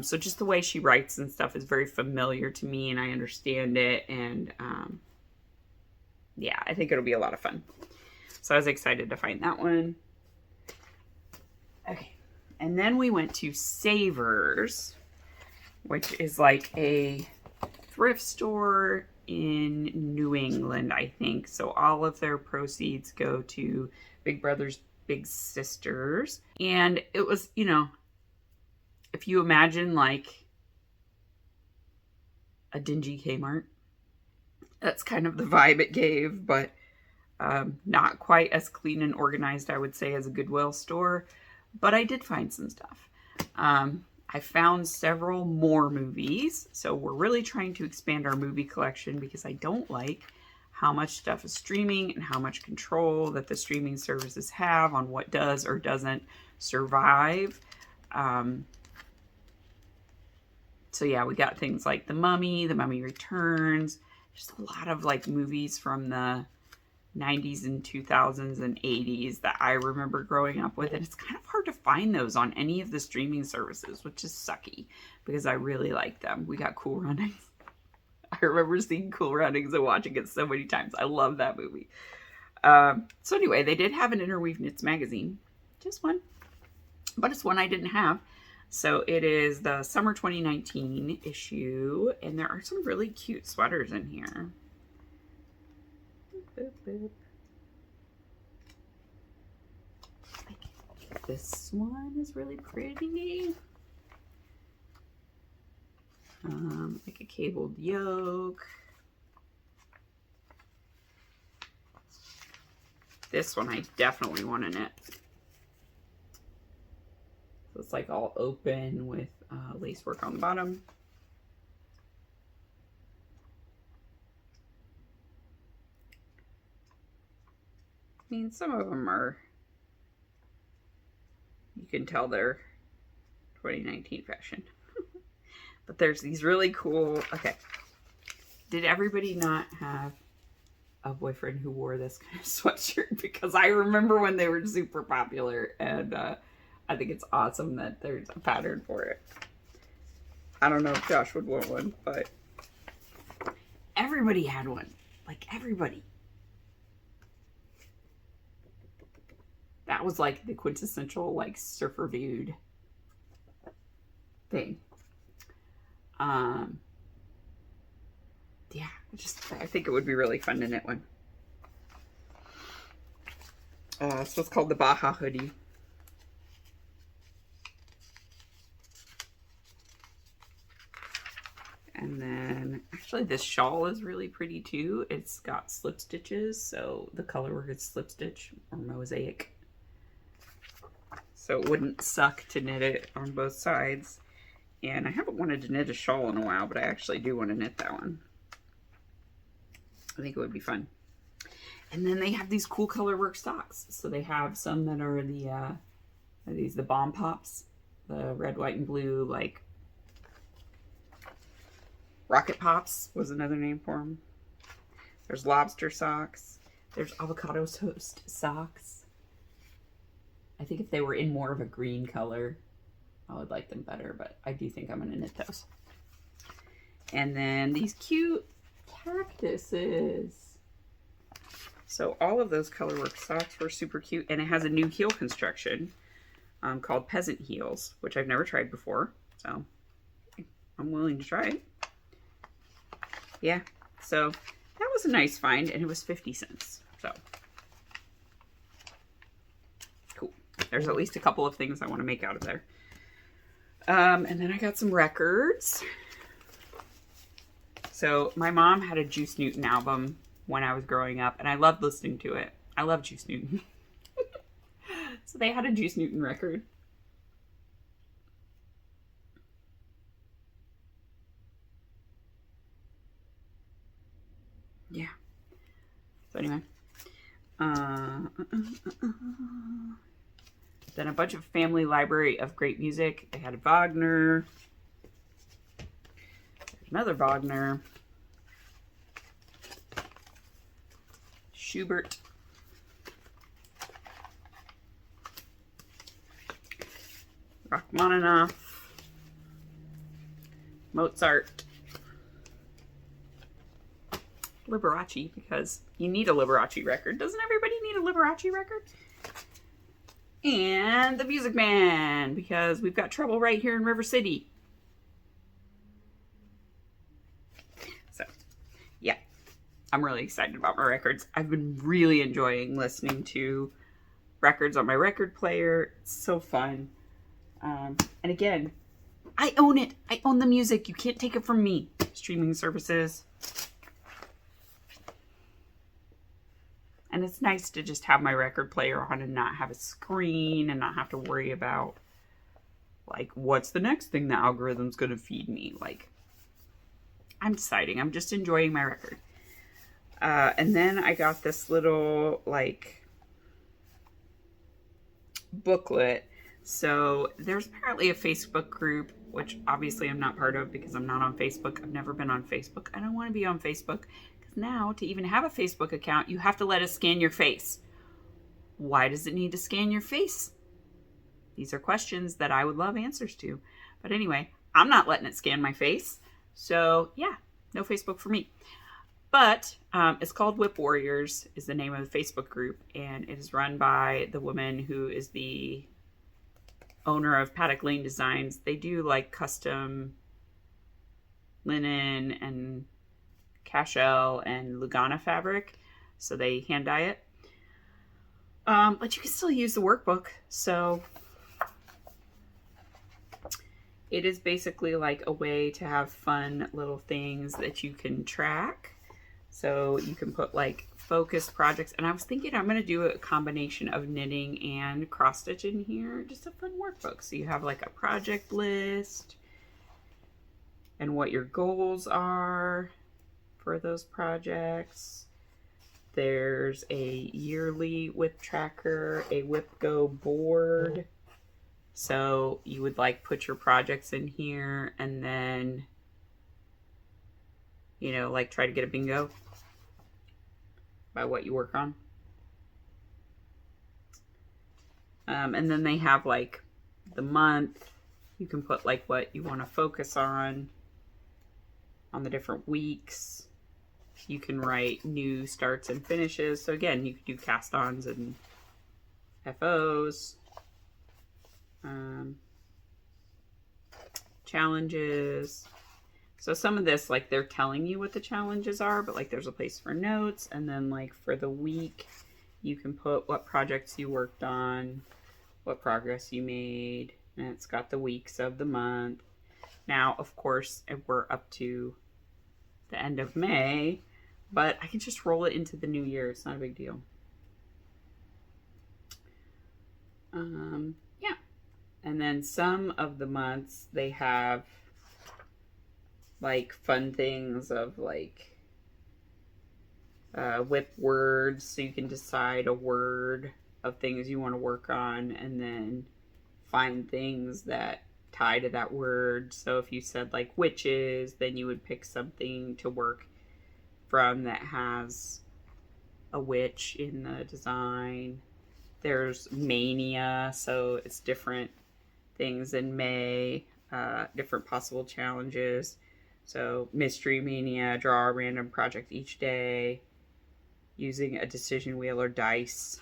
So just the way she writes and stuff is very familiar to me, and I understand it. And yeah, I think it'll be a lot of fun. So I was excited to find that one. Okay. And then we went to Savers, which is like a thrift store in New England, I think. So all of their proceeds go to Big Brothers Big Sisters. And it was, you know, if you imagine like a dingy Kmart, that's kind of the vibe it gave, but not quite as clean and organized, I would say, as a Goodwill store. But I did find some stuff. I found several more movies. So we're really trying to expand our movie collection because I don't like how much stuff is streaming and how much control that the streaming services have on what does or doesn't survive. So yeah, we got things like The Mummy Returns, just a lot of like movies from the 90s and 2000s and 80s that I remember growing up with. And it's kind of hard to find those on any of the streaming services, which is sucky because I really like them. We got Cool Runnings. I remember seeing Cool Runnings and watching it so many times. I love that movie. So anyway, they did have an Interweave Knits magazine. Just one. But it's one I didn't have. So it is the summer 2019 issue. And there are some really cute sweaters in here. Boop, boop. Like this one is really pretty. Like a cabled yoke. This one I definitely want to knit. So it's like all open with lace work on the bottom. I mean, some of them are, you can tell they're 2019 fashion. But there's these really cool, okay. Did everybody not have a boyfriend who wore this kind of sweatshirt? Because I remember when they were super popular, and I think it's awesome that there's a pattern for it. I don't know if Josh would want one, but everybody had one. Like, everybody. That was like the quintessential like surfer dude thing. Yeah, I think it would be really fun to knit one. So it's called the Baja hoodie. And then actually this shawl is really pretty too. It's got slip stitches, so the color work is slip stitch or mosaic. so it wouldn't suck to knit it on both sides. And I haven't wanted to knit a shawl in a while, but I actually do want to knit that one. I think it would be fun. And then they have these cool colorwork socks. So they have some that are the bomb pops, the red, white, and blue, like rocket pops was another name for them. There's lobster socks. There's avocado toast socks. I think if they were in more of a green color, I would like them better, but I do think I'm going to knit those. And then these cute cactuses. So all of those colorwork socks were super cute, and it has a new heel construction called peasant heels, which I've never tried before, so I'm willing to try it. Yeah, so that was a nice find, and it was 50 cents, so cool. There's at least a couple of things I want to make out of there. And then I got some records. So my mom had a Juice Newton album when I was growing up, and I loved listening to it. I love Juice Newton. So they had a Juice Newton record. Yeah. So anyway. Then a bunch of family library of great music. They had Wagner. There's another Wagner. Schubert. Rachmaninoff. Mozart. Liberace, because you need a Liberace record. Doesn't everybody need a Liberace record? And the Music Man, because we've got trouble right here in River City. So, yeah, I'm really excited about my records. I've been really enjoying listening to records on my record player. It's so fun. And again, I own it. I own the music. You can't take it from me. Streaming services. And it's nice to just have my record player on and not have a screen and not have to worry about, like, what's the next thing the algorithm's going to feed me? Like, I'm deciding. I'm just enjoying my record. And then I got this little, like, booklet. So there's apparently a Facebook group, which obviously I'm not part of because I'm not on Facebook. I've never been on Facebook. I don't want to be on Facebook. Now, to even have a Facebook account, you have to let us scan your face. Why does it need to scan your face? These are questions that I would love answers to. But anyway, I'm not letting it scan my face. So yeah, no Facebook for me. But it's called Whip Warriors is the name of the Facebook group. And it is run by the woman who is the owner of Paddock Lane Designs. They do like custom linen and cashel and Lugana fabric, so they hand dye it. But you can still use the workbook. So it is basically like a way to have fun little things that you can track. So you can put like focus projects. And I was thinking I'm going to do a combination of knitting and cross stitch in here. Just a fun workbook. So you have like a project list and what your goals are for those projects. There's a yearly whip tracker, a whip go board. So you would like put your projects in here and then, you know, like try to get a bingo by what you work on. And then they have like the month. You can put like what you want to focus on the different weeks. You can write new starts and finishes. So again, you could do cast-ons and FOs. Challenges. So some of this, like they're telling you what the challenges are, but like there's a place for notes. And then like for the week, you can put what projects you worked on, what progress you made. And it's got the weeks of the month. Now, of course, we're up to the end of May, but I can just roll it into the new year. It's not a big deal. Yeah. And then some of the months they have like fun things of like whip words, so you can decide a word of things you want to work on and then find things that tie to that word. So if you said like witches, then you would pick something to work from that has a witch in the design. There's mania, so it's different things in May, different possible challenges. So mystery mania, draw a random project each day using a decision wheel or dice.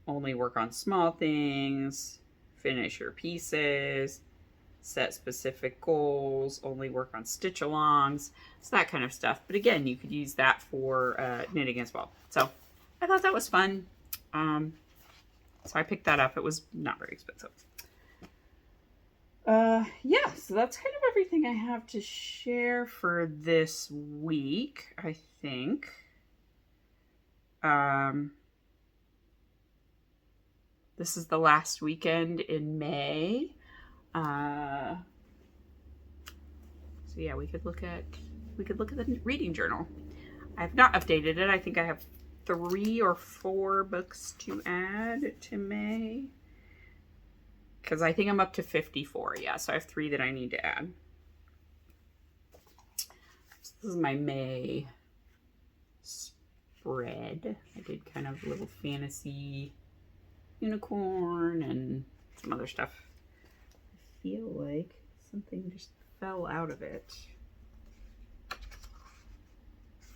Only work on small things, finish your pieces, set specific goals, only work on stitch alongs, so that kind of stuff. But again, you could use that for knitting as well. So I thought that was fun. So I picked that up. It was not very expensive. Yeah, so that's kind of everything I have to share for this week, I think. This is the last weekend in May. So yeah, we could look at the reading journal. I have not updated it. I think I have 3 or 4 books to add to May. Because I think I'm up to 54. Yeah, so I have 3 that I need to add. So this is my May spread. I did kind of a little fantasy unicorn and some other stuff. I feel like something just fell out of it.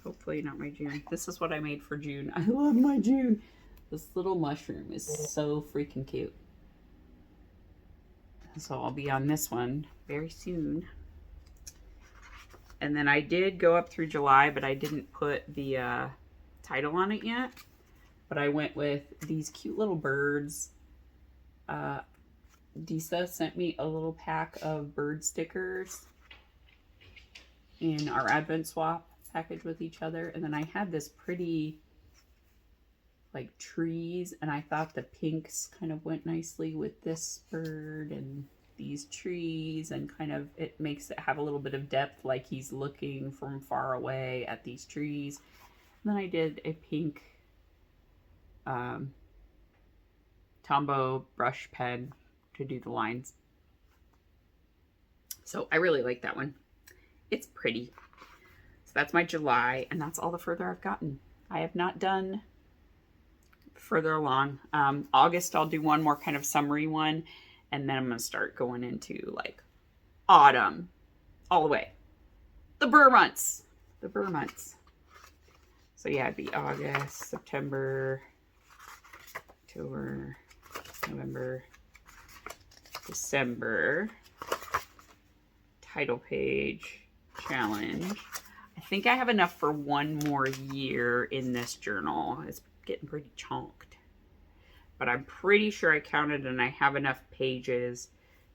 Hopefully not my June. This is what I made for June. I love my June. This little mushroom is so freaking cute. So I'll be on this one very soon. And then I did go up through July, but I didn't put the title on it yet. But I went with these cute little birds. Disa sent me a little pack of bird stickers in our Advent swap package with each other. And then I had this pretty like trees, and I thought the pinks kind of went nicely with this bird and these trees, and kind of it makes it have a little bit of depth, like he's looking from far away at these trees. And then I did a pink Tombow brush pen to do the lines. So I really like that one. It's pretty. So that's my July, and that's all the further I've gotten. I have not done further along. August I'll do one more kind of summary one, and then I'm going to start going into like autumn all the way. The Burr months. The Burr months. So yeah, it'd be August, September, October, November, December, title page, challenge. I think I have enough for one more year in this journal. It's getting pretty chonked. But I'm pretty sure I counted and I have enough pages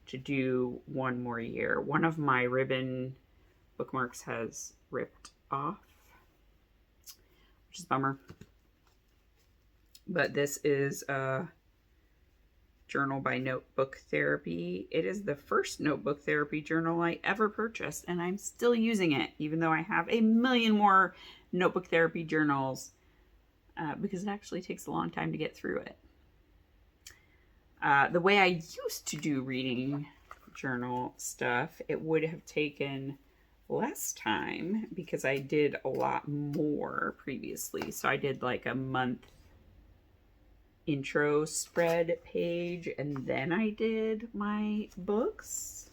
to do one more year. One of my ribbon bookmarks has ripped off, which is a bummer. But this is a journal by Notebook Therapy. It is the first Notebook Therapy journal I ever purchased, and I'm still using it, even though I have a million more Notebook Therapy journals, because it actually takes a long time to get through it. The way I used to do reading journal stuff, it would have taken less time because I did a lot more previously. So I did like a month intro spread page, and then I did my books.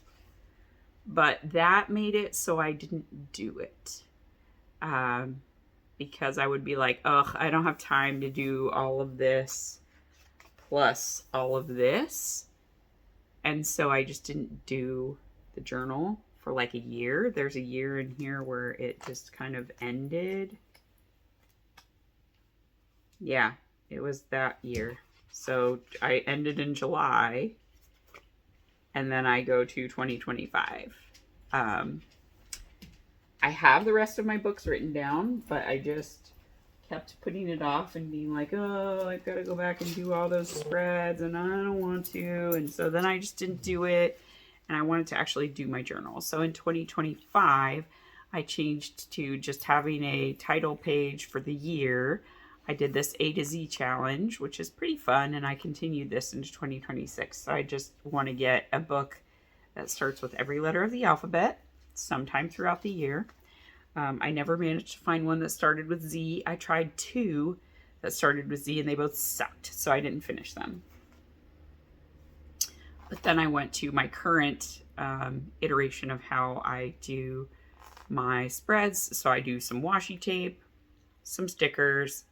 But that made it so I didn't do it. Because I would be like, ugh, I don't have time to do all of this plus all of this. And so I just didn't do the journal for like a year. There's a year in here where it just kind of ended. Yeah, it was that year. So I ended in July, and then I go to 2025. I have the rest of my books written down, but I just kept putting it off and being like, oh, I've got to go back and do all those spreads and I don't want to. And so then I just didn't do it. And I wanted to actually do my journal. So in 2025, I changed to just having a title page for the year. I did this A to Z challenge, which is pretty fun. And I continued this into 2026. So I just want to get a book that starts with every letter of the alphabet sometime throughout the year. I never managed to find one that started with Z. I tried 2 that started with Z and they both sucked, so I didn't finish them. But then I went to my current iteration of how I do my spreads. So I do some washi tape, some stickers,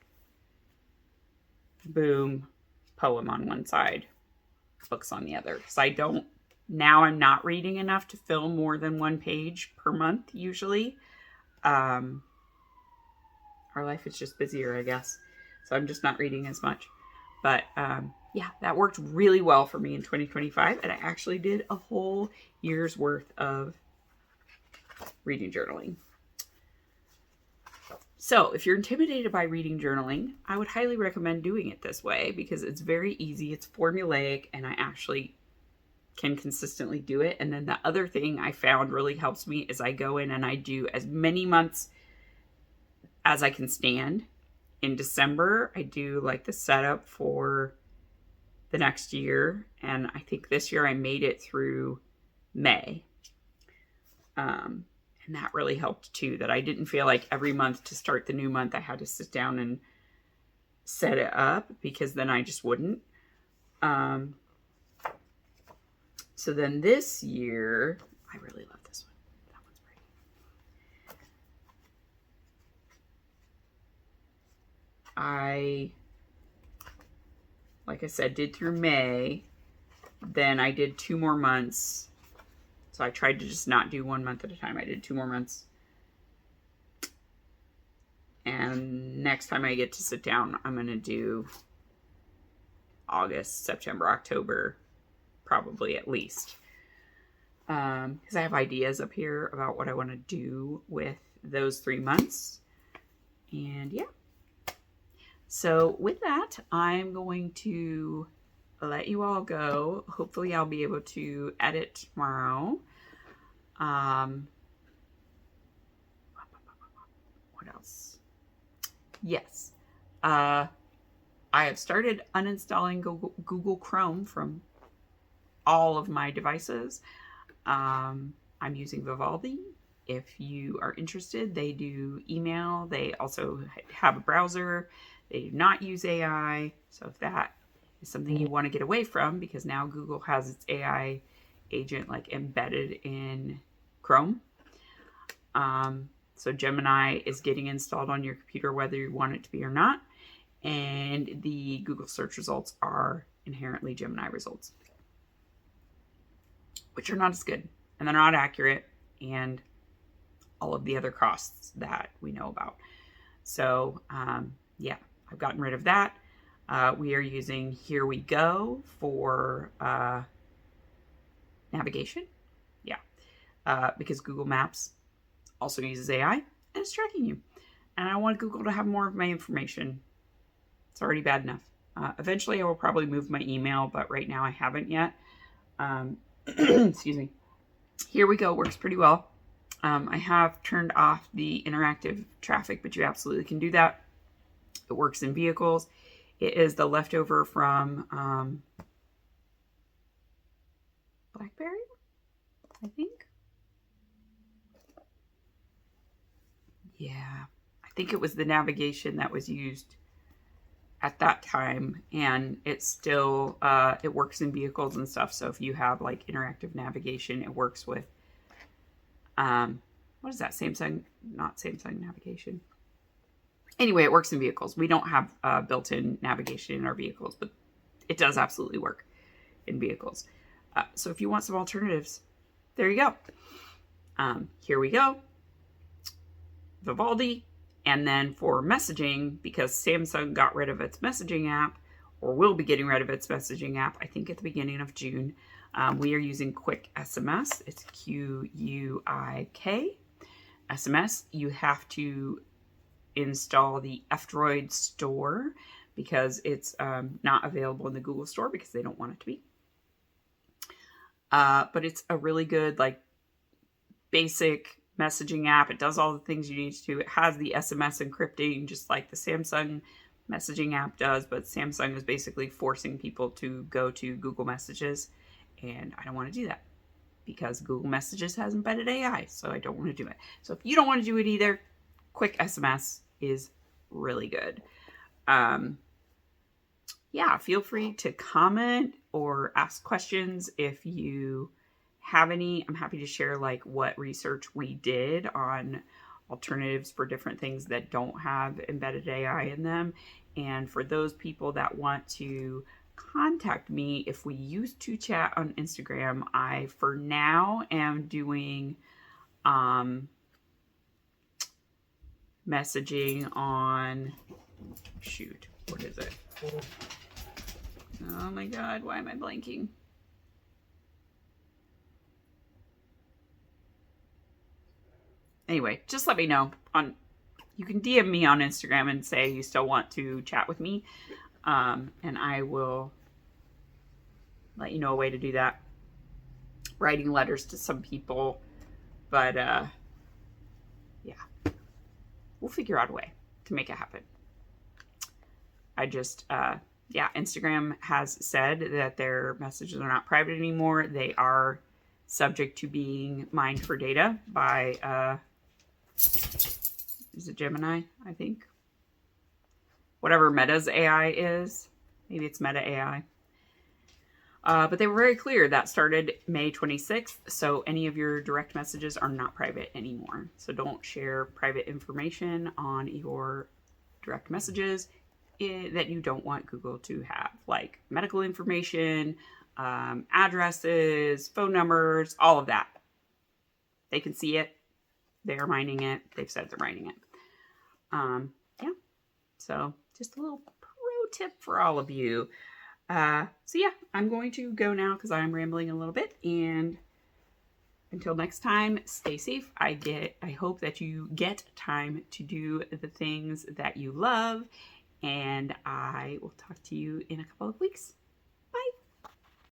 boom, poem on one side, books on the other. So I'm not reading enough to fill more than 1 page per month usually. Our life is just busier, I guess. So I'm just not reading as much. But yeah, that worked really well for me in 2025. And I actually did a whole year's worth of reading journaling. So if you're intimidated by reading journaling, I would highly recommend doing it this way because it's very easy. It's formulaic and I actually can consistently do it. And then the other thing I found really helps me is I go in and I do as many months as I can stand. In December, I do like the setup for the next year. And I think this year I made it through May. And that really helped too, that I didn't feel like every month to start the new month, I had to sit down and set it up because then I just wouldn't. So then this year, I really love this one. That one's pretty. I, like I said, did through May. Then I did 2 more months. So I tried to just not do 1 month at a time. I did 2 more months. And next time I get to sit down, I'm going to do August, September, October. Probably at least. Because I have ideas up here about what I want to do with those 3 months. And yeah. So with that, I'm going to let you all go. Hopefully I'll be able to edit tomorrow. What else? Yes. I have started uninstalling Google Chrome from all of my devices. I'm using Vivaldi. If you are interested, they do email. They also have a browser. They do not use AI. So if that is something you want to get away from, because now Google has its AI agent like embedded in Chrome. So Gemini is getting installed on your computer whether you want it to be or not. And the Google search results are inherently Gemini results, which are not as good, and they're not accurate, and all of the other costs that we know about. So, yeah, I've gotten rid of that. We are using Here We Go for navigation. Yeah, because Google Maps also uses AI, and it's tracking you. And I want Google to have more of my information. It's already bad enough. Eventually, I will probably move my email, but right now I haven't yet. Excuse me. Here We Go works pretty well. I have turned off the interactive traffic, but you absolutely can do that. It works in vehicles. It is the leftover from BlackBerry, I think. Yeah, I think it was the navigation that was used at that time, and it's still it works in vehicles and stuff. So if you have like interactive navigation, it works with what is that, Samsung? Not Samsung navigation. Anyway, it works in vehicles. We don't have built-in navigation in our vehicles, but it does absolutely work in vehicles. So if you want some alternatives, there you go. Here We Go, Vivaldi. And then for messaging, because Samsung got rid of its messaging app, or will be getting rid of its messaging app, I think at the beginning of June, we are using Quick SMS. It's QUIK SMS. You have to install the F-Droid store because it's not available in the Google store because they don't want it to be. But it's a really good, like, basic messaging app. It does all the things you need to. It has the SMS encrypting, just like the Samsung messaging app does, but Samsung is basically forcing people to go to Google Messages, and I don't want to do that because Google Messages has embedded AI, so I don't want to do it. So if you don't want to do it either, quick SMS is really good. Yeah, feel free to comment or ask questions if you have any. I'm happy to share like what research we did on alternatives for different things that don't have embedded AI in them. And for those people that want to contact me, if we used to chat on Instagram, I for now am doing messaging on, shoot, what is it? Oh my God, why am I blanking? Anyway, just let me know. You can DM me on Instagram and say you still want to chat with me. And I will let you know a way to do that. Writing letters to some people. But yeah, we'll figure out a way to make it happen. I just, yeah, Instagram has said that their messages are not private anymore. They are subject to being mined for data by, is it Gemini, I think? Whatever Meta's AI is. Maybe it's Meta AI. But they were very clear. That started May 26th. So any of your direct messages are not private anymore. So don't share private information on your direct messages that you don't want Google to have. Like medical information, addresses, phone numbers, all of that. They can see it. They are mining it. They've said they're mining it. Yeah. So just a little pro tip for all of you. So yeah, I'm going to go now because I'm rambling a little bit. And until next time, stay safe. I hope that you get time to do the things that you love. And I will talk to you in a couple of weeks.